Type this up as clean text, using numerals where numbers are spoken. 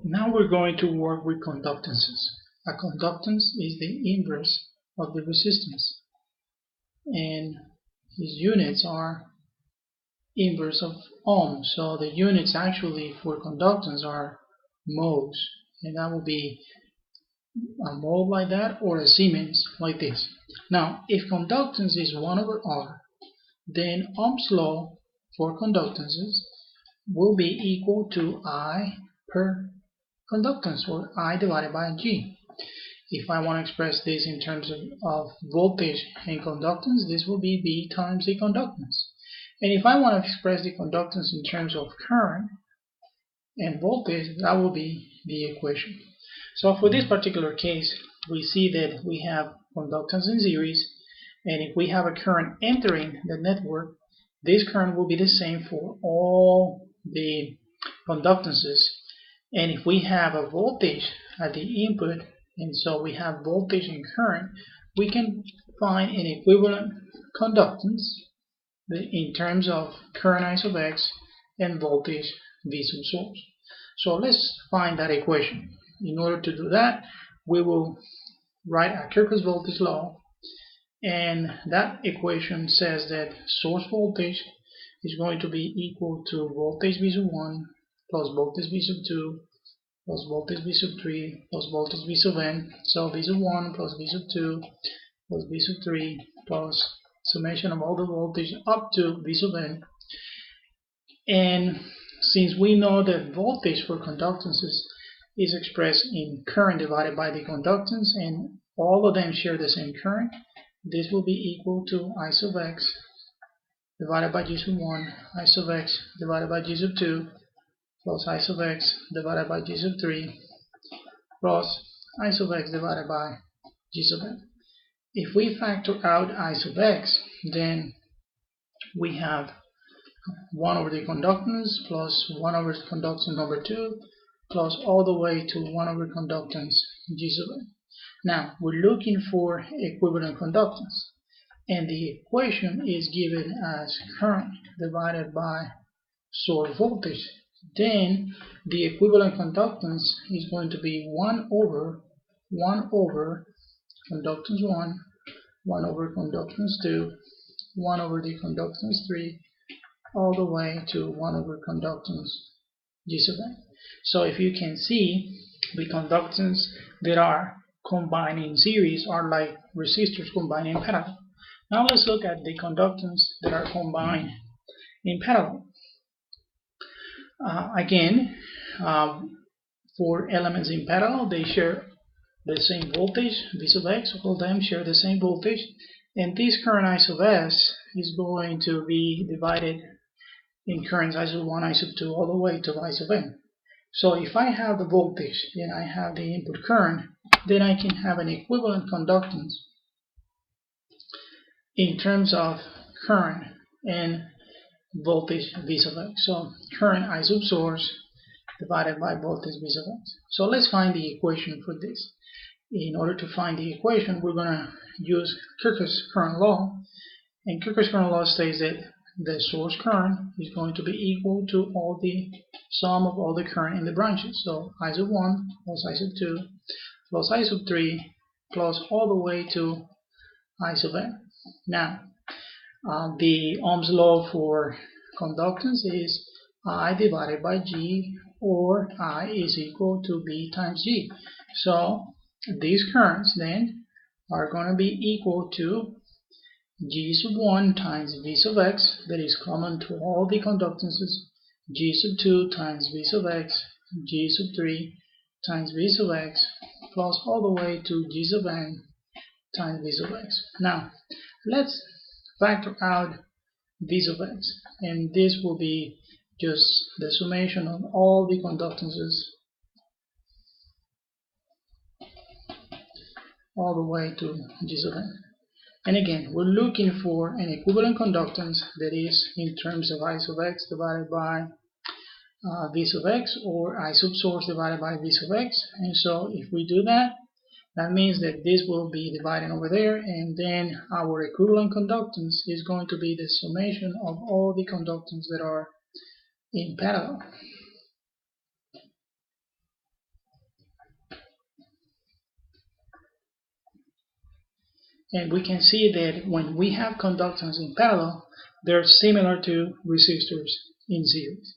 now we're going to work with conductances. A conductance is the inverse of the resistance, and its units are inverse of ohm. So the units actually for conductance are moles, and that will be a mole like that or a Siemens like this. Now, if conductance is 1 over R, then Ohm's law for conductances will be equal to I per conductance, or I divided by G. If I want to express this in terms of voltage and conductance, this will be V times the conductance. And if I want to express the conductance in terms of current and voltage, that will be the equation. So for this particular case, we see that we have conductance in series, and if we have a current entering the network, this current will be the same for all the conductances. And if we have a voltage at the input, and so we have voltage and current, we can find an equivalent conductance in terms of current I sub x and voltage V sub source. So let's find that equation. In order to do that, we will write a Kirchhoff's voltage law, and that equation says that source voltage is going to be equal to voltage V sub 1 plus voltage V sub 2 plus voltage V sub 3 plus voltage V sub n. So V sub 1 plus V sub 2 plus V sub 3 plus summation of all the voltage up to V sub n. And since we know that voltage for conductances is expressed in current divided by the conductance, and all of them share the same current, this will be equal to I sub x divided by G sub 1, I sub x divided by G sub 2, plus I sub x divided by G sub 3, plus I sub x divided by G sub n. If we factor out I sub x, then we have 1 over the conductance plus 1 over conductance number 2 plus all the way to 1 over conductance G sub n. Now, we're looking for equivalent conductance, and the equation is given as current divided by source voltage. Then the equivalent conductance is going to be 1 over conductance 1, 1 over conductance 2, 1 over the conductance 3, all the way to 1 over conductance G sub n. So if you can see, the conductance that are combined in series are like resistors combined in parallel. Now let's look at the conductance that are combined in parallel. Again, for elements in parallel, they share the same voltage, V sub x, all of them share the same voltage, and this current I sub s is going to be divided in currents I sub 1, I sub 2, all the way to I sub n. So if I have the voltage and I have the input current, then I can have an equivalent conductance in terms of current and voltage V sub x. So current I sub source divided by voltage V sub x. So let's find the equation for this. In order to find the equation, we're going to use Kirchhoff's current law, and Kirchhoff's current law states that the source current is going to be equal to all the sum of all the current in the branches. So I sub 1 plus I sub 2 plus I sub 3 plus all the way to I sub n. Now, the Ohm's law for conductance is I divided by G, or I is equal to V times G. So these currents then are going to be equal to G sub 1 times V sub x, that is common to all the conductances, G sub 2 times V sub x, G sub 3 times V sub x, plus all the way to G sub n times V sub x. Now, let's factor out V sub x, and this will be just the summation of all the conductances all the way to G sub n. And again, we're looking for an equivalent conductance that is in terms of I sub x divided by V sub x, or I sub source divided by V sub x. And so if we do that, that means that this will be divided over there, and then our equivalent conductance is going to be the summation of all the conductance that are in parallel. And we can see that when we have conductance in parallel, they're similar to resistors in series.